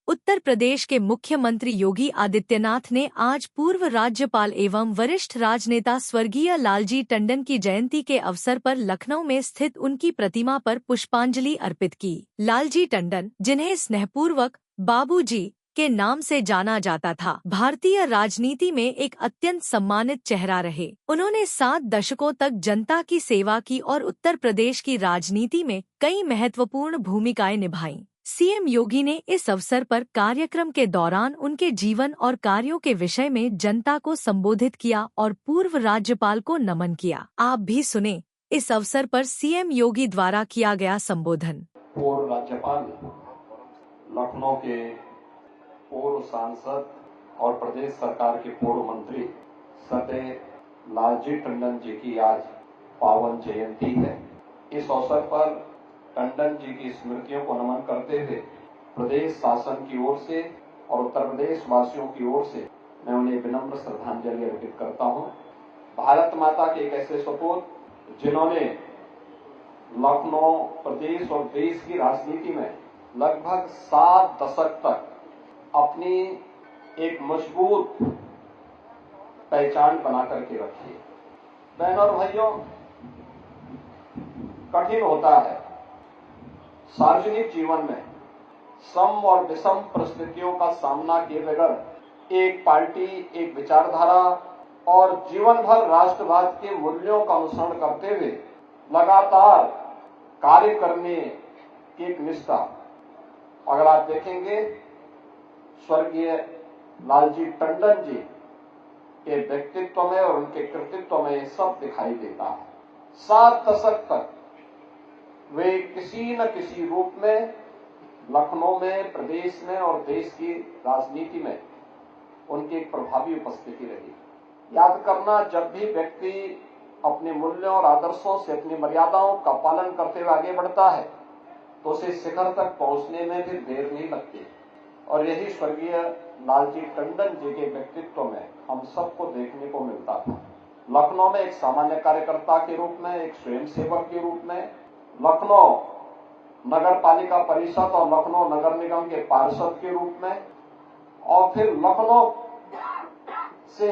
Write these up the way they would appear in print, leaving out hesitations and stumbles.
उत्तर प्रदेश के मुख्यमंत्री योगी आदित्यनाथ ने आज पूर्व राज्यपाल एवं वरिष्ठ राजनेता स्वर्गीय लालजी टंडन की जयंती के अवसर पर लखनऊ में स्थित उनकी प्रतिमा पर पुष्पांजलि अर्पित की। लालजी टंडन, जिन्हें स्नेहपूर्वक बाबूजी के नाम से जाना जाता था, भारतीय राजनीति में एक अत्यंत सम्मानित चेहरा रहे। उन्होंने 7 दशकों तक जनता की सेवा की और उत्तर प्रदेश की राजनीति में कई महत्वपूर्ण भूमिकाएं निभाईं। सीएम योगी ने इस अवसर पर कार्यक्रम के दौरान उनके जीवन और कार्यों के विषय में जनता को संबोधित किया और पूर्व राज्यपाल को नमन किया। आप भी सुने इस अवसर पर सीएम योगी द्वारा किया गया संबोधन। पूर्व राज्यपाल, लखनऊ के पूर्व सांसद और प्रदेश सरकार के पूर्व मंत्री सदैव लालजी टंडन जी की आज पावन जयंती है। इस अवसर पर टंडन जी की स्मृतियों को नमन करते हुए प्रदेश शासन की ओर से और उत्तर प्रदेश वासियों की ओर से मैं उन्हें विनम्र श्रद्धांजलि अर्पित करता हूं। भारत माता के एक ऐसे सपूत जिन्होंने लखनऊ प्रदेश और देश की राजनीति में लगभग 7 दशक तक अपनी एक मजबूत पहचान बना करके रखी है। बहनों और भाइयों, कठिन होता है सार्वजनिक जीवन में सम और विषम परिस्थितियों का सामना किए बगैर एक पार्टी, एक विचारधारा और जीवन भर राष्ट्रवाद के मूल्यों का अनुसरण करते हुए लगातार कार्य करने की एक निष्ठा। अगर आप देखेंगे स्वर्गीय लालजी टंडन जी के व्यक्तित्व में और उनके कृतित्व में सब दिखाई देता है। 7 दशक तक वे किसी न किसी रूप में लखनऊ में, प्रदेश में और देश की राजनीति में उनकी एक प्रभावी उपस्थिति रही। याद करना, जब भी व्यक्ति अपने मूल्यों और आदर्शों से अपनी मर्यादाओं का पालन करते हुए आगे बढ़ता है तो उसे शिखर तक पहुंचने में भी देर नहीं लगती। और यही स्वर्गीय लालजी टंडन जी के व्यक्तित्व में हम सबको देखने को मिलता था। लखनऊ में एक सामान्य कार्यकर्ता के रूप में, एक स्वयंसेवक के रूप में, लखनऊ नगर पालिका परिषद और लखनऊ नगर निगम के पार्षद के रूप में, और फिर लखनऊ से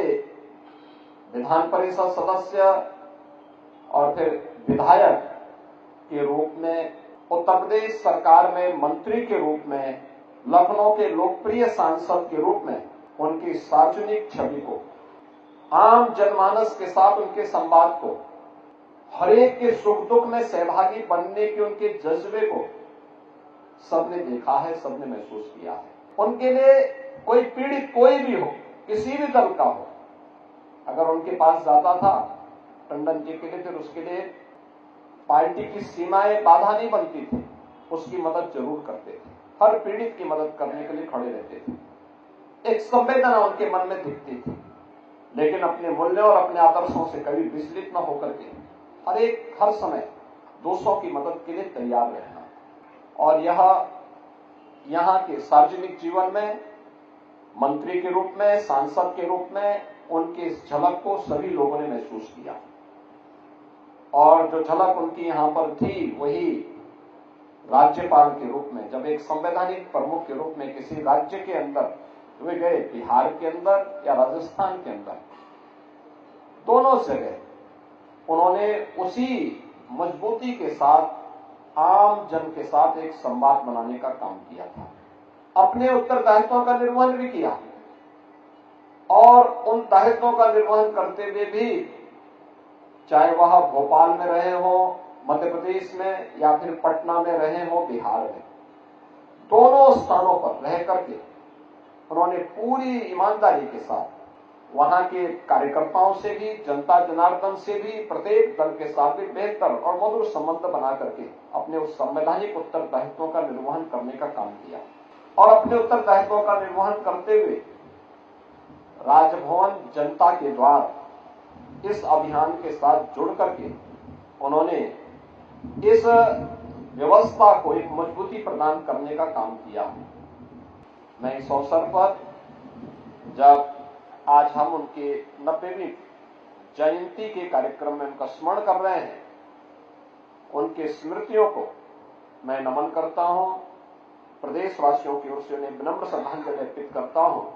विधान परिषद सदस्य और फिर विधायक के रूप में, उत्तर प्रदेश सरकार में मंत्री के रूप में, लखनऊ के लोकप्रिय सांसद के रूप में उनकी सार्वजनिक छवि को, आम जनमानस के साथ उनके संवाद को, हरेक के सुख दुख में सहभागी बनने के उनके जज्बे को सबने देखा है, सबने महसूस किया है। उनके लिए कोई पीड़ित कोई भी हो, किसी भी दल का हो, अगर उनके पास जाता था टंडन जी के लिए, फिर उसके लिए पार्टी की सीमाएं बाधा नहीं बनती थी, उसकी मदद जरूर करते थे। हर पीड़ित की मदद करने के लिए खड़े रहते थे। एक संवेदना उनके मन में दिखती थी, लेकिन अपने मूल्यों और अपने आदर्शों से कभी विचलित न होकर के हर समय दूसरों की मदद के लिए तैयार रहना। और यह यहाँ के सार्वजनिक जीवन में मंत्री के रूप में, सांसद के रूप में उनकी इस झलक को सभी लोगों ने महसूस किया। और जो झलक उनकी यहाँ पर थी वही राज्यपाल के रूप में, जब एक संवैधानिक प्रमुख के रूप में किसी राज्य के अंदर वे गए, बिहार के अंदर या राजस्थान के अंदर, दोनों जगह उन्होंने उसी मजबूती के साथ आम जन के साथ एक संवाद बनाने का काम किया था। अपने उत्तरदायित्वों का निर्वहन भी किया और उन दायित्वों का निर्वहन करते हुए भी, चाहे वह भोपाल में रहे हो, मध्य प्रदेश में, या फिर पटना में रहे हो, बिहार में, दोनों स्थानों पर रह करके उन्होंने पूरी ईमानदारी के साथ वहां के कार्यकर्ताओं से भी, जनता जनार्दन से भी, प्रत्येक दल के साथ भी बेहतर और मधुर संबंध बना करके अपने उस संवैधानिक उत्तरदायित्वों का निर्वहन करने का काम किया। और अपने उत्तरदायित्वों का निर्वहन करते हुए राजभवन जनता के द्वार इस अभियान के साथ जुड़ करके उन्होंने इस व्यवस्था को एक मजबूती प्रदान करने का काम किया। मैं इस अवसर पर, जब आज हम उनके 90वीं जयंती के कार्यक्रम में उनका स्मरण कर रहे हैं, उनके स्मृतियों को मैं नमन करता हूं प्रदेशवासियों की ओर से उन्हें विनम्र श्रद्धांजलि अर्पित करता हूं।